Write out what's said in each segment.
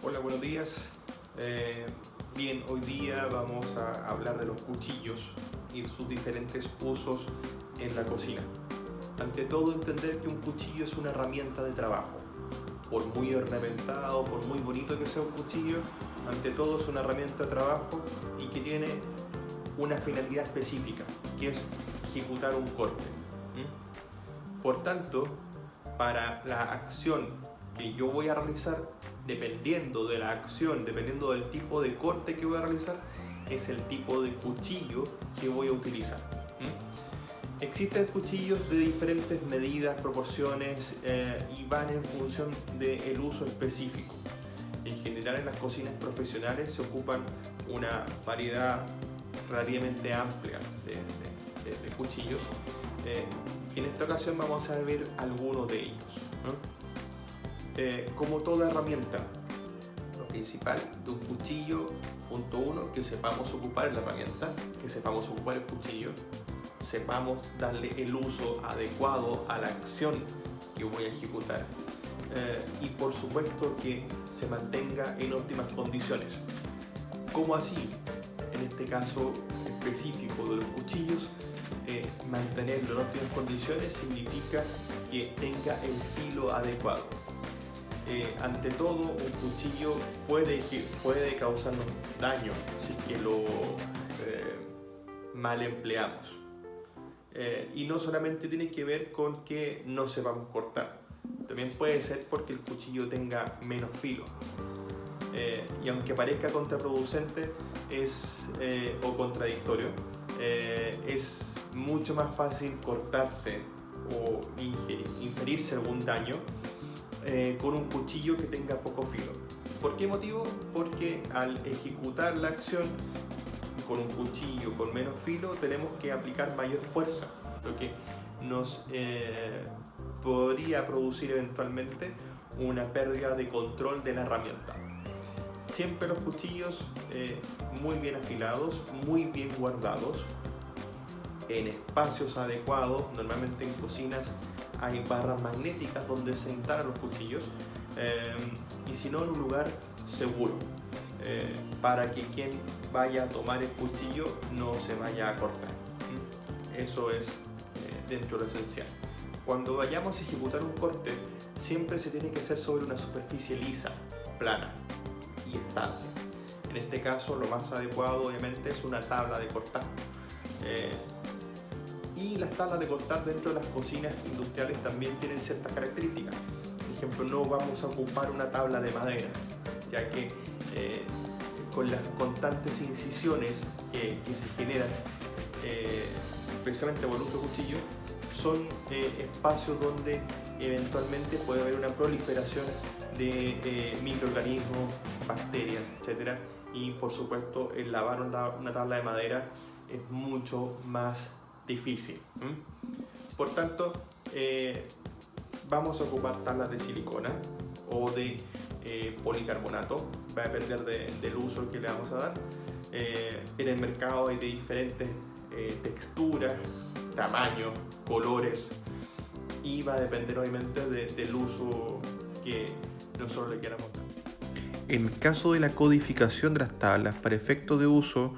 Hola, buenos días. Bien, hoy día vamos a hablar de los cuchillos y sus diferentes usos en la cocina. Ante todo, entender que un cuchillo es una herramienta de trabajo. Por muy ornamentado, por muy bonito que sea un cuchillo, ante todo es una herramienta de trabajo y que tiene una finalidad específica, que es ejecutar un corte. Por tanto, para la acción que yo voy a realizar, dependiendo de la acción, dependiendo del tipo de corte que voy a realizar, es el tipo de cuchillo que voy a utilizar. Existen cuchillos de diferentes medidas, proporciones y van en función del uso específico. En general, en las cocinas profesionales se ocupan una variedad relativamente amplia de cuchillos, y en esta ocasión vamos a ver algunos de ellos, ¿no? Como toda herramienta, lo principal de un cuchillo, punto uno, que sepamos ocupar la herramienta, que sepamos ocupar el cuchillo, sepamos darle el uso adecuado a la acción que voy a ejecutar, y por supuesto que se mantenga en óptimas condiciones. ¿Cómo así? En este caso específico de los cuchillos, mantenerlo en óptimas condiciones significa que tenga el filo adecuado. Ante todo, un cuchillo puede causarnos daño si es que lo mal empleamos. Y no solamente tiene que ver con que no sepamos cortar, también puede ser porque el cuchillo tenga menos filo. Y aunque parezca contraproducente o contradictorio, es mucho más fácil cortarse o inferirse algún daño con un cuchillo que tenga poco filo. ¿Por qué motivo? Porque al ejecutar la acción con un cuchillo con menos filo tenemos que aplicar mayor fuerza, lo que nos podría producir eventualmente una pérdida de control de la herramienta. Siempre los cuchillos muy bien afilados, muy bien guardados, en espacios adecuados. Normalmente en cocinas hay barras magnéticas donde se instalan los cuchillos, y si no, en un lugar seguro, para que quien vaya a tomar el cuchillo no se vaya a cortar. Eso es dentro de lo esencial. Cuando vayamos a ejecutar un corte, siempre se tiene que hacer sobre una superficie lisa, plana y estable. En este caso, lo más adecuado obviamente es una tabla de cortar. Y las tablas de cortar dentro de las cocinas industriales también tienen ciertas características. Por ejemplo, no vamos a ocupar una tabla de madera, ya que con las constantes incisiones que se generan precisamente por el uso de cuchillo, son espacios donde eventualmente puede haber una proliferación de microorganismos, bacterias, etc. Y por supuesto, el lavar una tabla de madera es mucho más difícil. Por tanto, vamos a ocupar tablas de silicona o de policarbonato, va a depender del uso que le vamos a dar. En el mercado hay de diferentes texturas, tamaños, colores, y va a depender obviamente del uso que nosotros le queramos dar. En el caso de la codificación de las tablas para efectos de uso,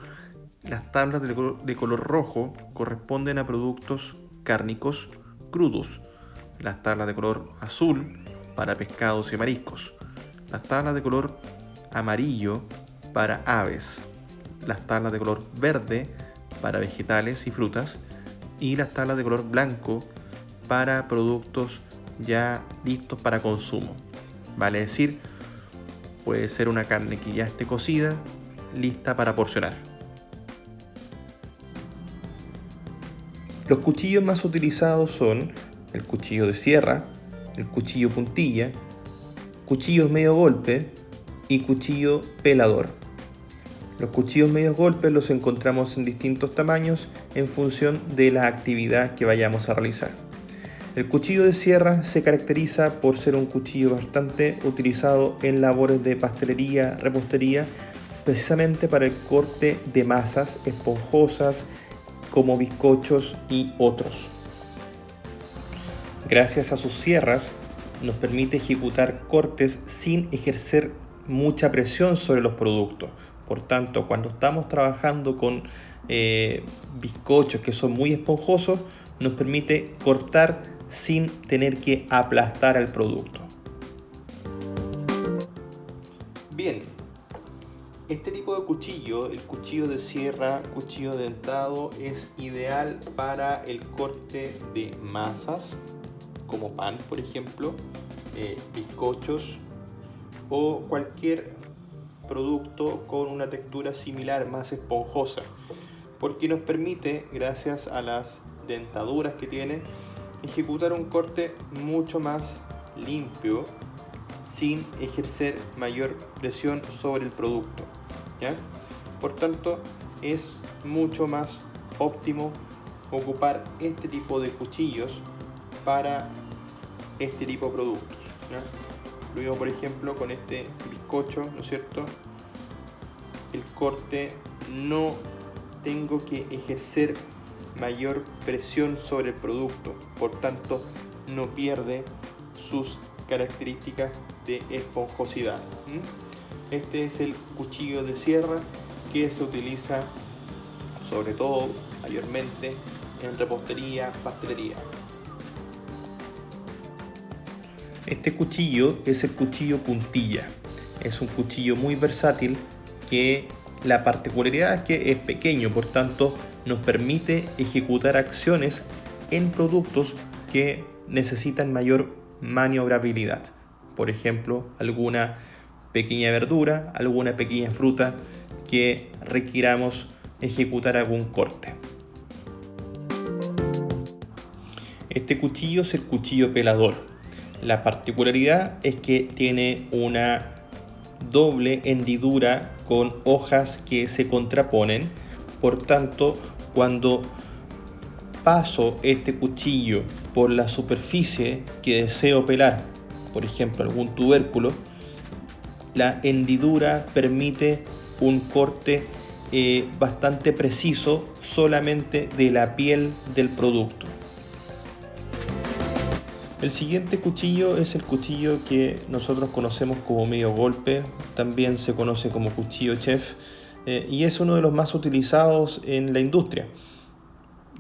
las tablas de color rojo corresponden a productos cárnicos crudos, las tablas de color azul para pescados y mariscos, las tablas de color amarillo para aves, las tablas de color verde para vegetales y frutas, y las tablas de color blanco para productos ya listos para consumo. Vale decir, puede ser una carne que ya esté cocida, lista para porcionar. Los cuchillos más utilizados son el cuchillo de sierra, el cuchillo puntilla, cuchillos medio golpe y cuchillo pelador. Los cuchillos medio golpe los encontramos en distintos tamaños en función de la actividad que vayamos a realizar. El cuchillo de sierra se caracteriza por ser un cuchillo bastante utilizado en labores de pastelería, repostería, precisamente para el corte de masas esponjosas como bizcochos y otros. Gracias a sus sierras nos permite ejecutar cortes sin ejercer mucha presión sobre los productos. Por tanto, cuando estamos trabajando con bizcochos que son muy esponjosos, nos permite cortar sin tener que aplastar el producto. Bien, este tipo de cuchillo, el cuchillo de sierra, cuchillo dentado, es ideal para el corte de masas, como pan, por ejemplo, bizcochos o cualquier producto con una textura similar, más esponjosa, porque nos permite, gracias a las dentaduras que tiene, ejecutar un corte mucho más limpio sin ejercer mayor presión sobre el producto, ¿ya? Por tanto, es mucho más óptimo ocupar este tipo de cuchillos para este tipo de productos, ¿ya? Luego, por ejemplo, con este bizcocho, ¿no es cierto? El corte no tengo que ejercer mayor presión sobre el producto, por tanto no pierde sus características de esponjosidad. Este es el cuchillo de sierra que se utiliza sobre todo, mayormente, en repostería, pastelería. Este cuchillo es el cuchillo puntilla. Es un cuchillo muy versátil que la particularidad es que es pequeño, por tanto nos permite ejecutar acciones en productos que necesitan mayor maniobrabilidad. Por ejemplo, alguna pequeña verdura, alguna pequeña fruta que requiramos ejecutar algún corte. Este cuchillo es el cuchillo pelador. La particularidad es que tiene una doble hendidura con hojas que se contraponen. Por tanto, cuando paso este cuchillo por la superficie que deseo pelar, por ejemplo algún tubérculo, la hendidura permite un corte bastante preciso solamente de la piel del producto. El siguiente cuchillo es el cuchillo que nosotros conocemos como medio golpe, también se conoce como cuchillo chef, y es uno de los más utilizados en la industria.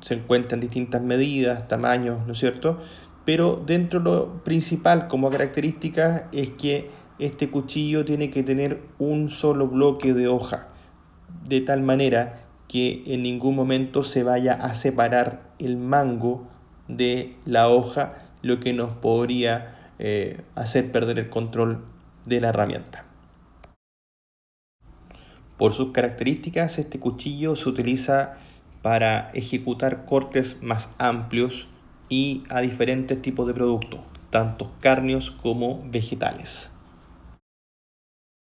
Se encuentra en distintas medidas, tamaños, ¿no es cierto? Pero dentro de lo principal como característica es que este cuchillo tiene que tener un solo bloque de hoja, de tal manera que en ningún momento se vaya a separar el mango de la hoja, lo que nos podría hacer perder el control de la herramienta. Por sus características, este cuchillo se utiliza para ejecutar cortes más amplios y a diferentes tipos de productos, tanto cárneos como vegetales.